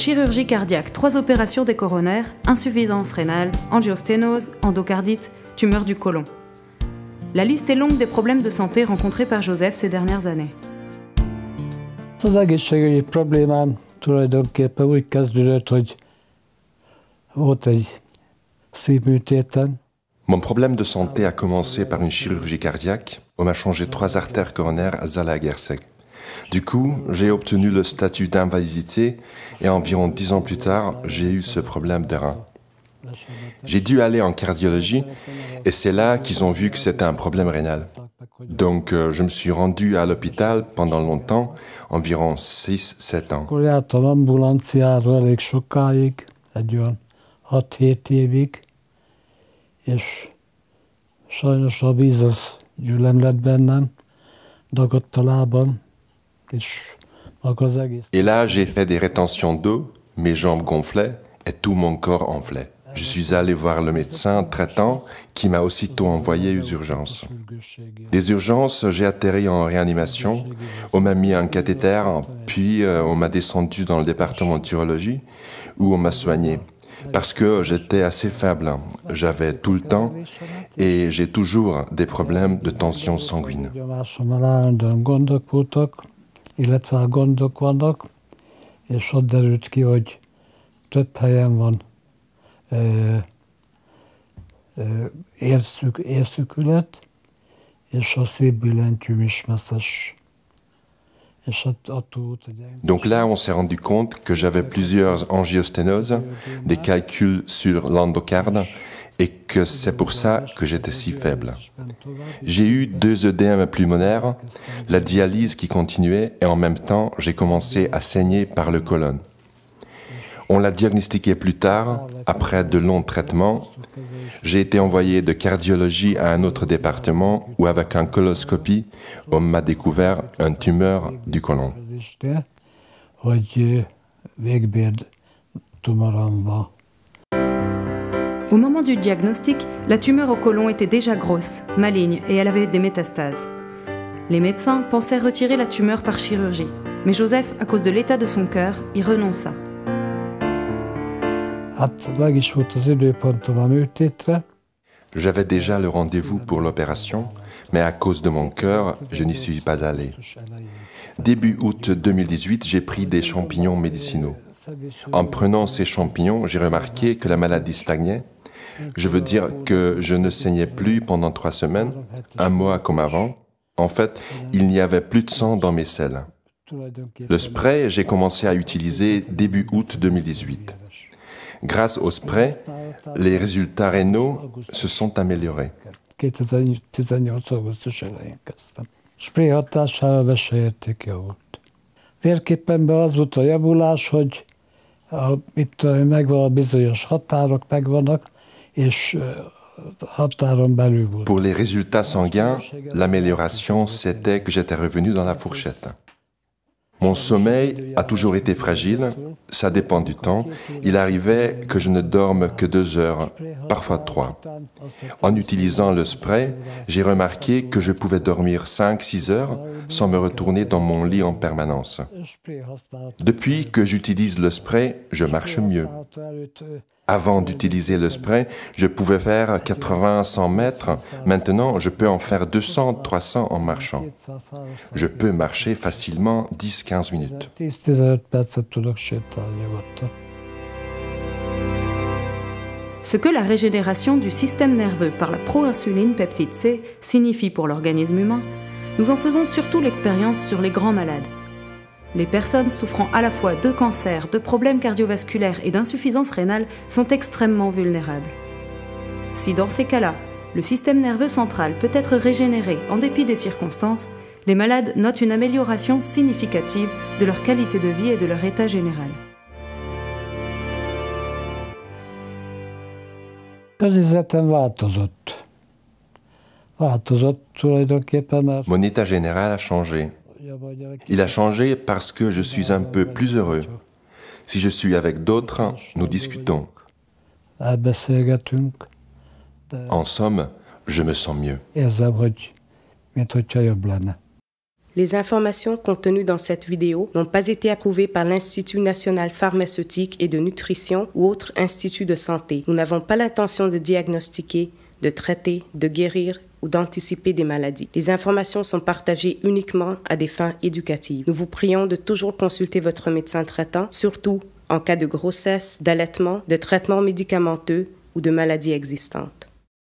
chirurgie cardiaque, 3 opérations des coronaires, insuffisance rénale, angiosténose, endocardite, tumeur du côlon. La liste est longue des problèmes de santé rencontrés par Joseph ces dernières années. Az egészségügyi problémám tulajdonképpen úgy kezdődött, hogy volt egy szívműtéten. Mon problème de santé a commencé par une chirurgie cardiaque. On m'a changé 3 artères coronaires à Zalaegerszeg. Du coup, j'ai obtenu le statut d'invalidité et environ 10 ans plus tard, j'ai eu ce problème de rein. J'ai dû aller en cardiologie et c'est là qu'ils ont vu que c'était un problème rénal. Donc je me suis rendu à l'hôpital pendant longtemps, environ 6-7 ans. Akkor jártam ambulanciára elég sokáig, egy olyan 6-7 évig, és sajnos a víz az gyűlöm lett bennem, dagadt a lábam, és maga az egész. Et là, j'ai fait des rétentions d'eau, mes jambes gonflaient et tout mon corps enflait. Je suis allé voir le médecin traitant qui m'a aussitôt envoyé aux urgences. Des urgences, j'ai atterri en réanimation, on m'a mis un cathéter, puis on m'a descendu dans le département d'urologie où on m'a soigné. Parce que j'étais assez faible, j'avais tout le temps et j'ai toujours des problèmes de tension sanguine. Illetve a gondok vannak, és ott derült ki, hogy több helyen van érszükület, és a szívbillentyűm is messzes. Donc là, on s'est rendu compte que j'avais plusieurs angiosténoses, des calculs sur l'endocarde, et que c'est pour ça que j'étais si faible. J'ai eu 2 œdèmes pulmonaires, la dialyse qui continuait, et en même temps, j'ai commencé à saigner par le côlon. On l'a diagnostiqué plus tard, après de longs traitements. J'ai été envoyé de cardiologie à un autre département où, avec une coloscopie, on m'a découvert une tumeur du côlon. Au moment du diagnostic, la tumeur au côlon était déjà grosse, maligne et elle avait des métastases. Les médecins pensaient retirer la tumeur par chirurgie, mais Joseph, à cause de l'état de son cœur, y renonça. J'avais déjà le rendez-vous pour l'opération, mais à cause de mon cœur, je n'y suis pas allé. Début août 2018, j'ai pris des champignons médicinaux. En prenant ces champignons, j'ai remarqué que la maladie stagnait. Je veux dire que je ne saignais plus pendant 3 semaines, 1 mois comme avant. En fait, il n'y avait plus de sang dans mes selles. Le spray, j'ai commencé à utiliser début août 2018. Grâce au spray, les résultats rénaux se sont améliorés. 2018. augusztus elején kezdtem. Spray hatására veseérték javult. Vérképenben az volt a javulás, hogy megvan a bizonyos határok, megvannak, és határon belül volt. Pour les résultats sanguins, l'amélioration, c'était que j'étais revenu dans la fourchette. Mon sommeil a toujours été fragile, ça dépend du temps. Il arrivait que je ne dorme que 2 heures, parfois 3. En utilisant le spray, j'ai remarqué que je pouvais dormir 5-6 heures sans me retourner dans mon lit en permanence. Depuis que j'utilise le spray, je marche mieux. Avant d'utiliser le spray, je pouvais faire 80-100 mètres. Maintenant, je peux en faire 200-300 en marchant. Je peux marcher facilement 10-15 minutes. Ce que la régénération du système nerveux par la proinsuline peptide C signifie pour l'organisme humain, nous en faisons surtout l'expérience sur les grands malades. Les personnes souffrant à la fois de cancer, de problèmes cardiovasculaires et d'insuffisance rénale sont extrêmement vulnérables. Si dans ces cas-là, le système nerveux central peut être régénéré en dépit des circonstances, les malades notent une amélioration significative de leur qualité de vie et de leur état général. Mon état général a changé. Il a changé parce que je suis un peu plus heureux. Si je suis avec d'autres, nous discutons. En somme, je me sens mieux. Les informations contenues dans cette vidéo n'ont pas été approuvées par l'Institut national pharmaceutique et de nutrition ou autre institut de santé. Nous n'avons pas l'intention de diagnostiquer, de traiter, de guérir ou d'anticiper des maladies. Les informations sont partagées uniquement à des fins éducatives. Nous vous prions de toujours consulter votre médecin traitant, surtout en cas de grossesse, d'allaitement, de traitement médicamenteux ou de maladies existantes.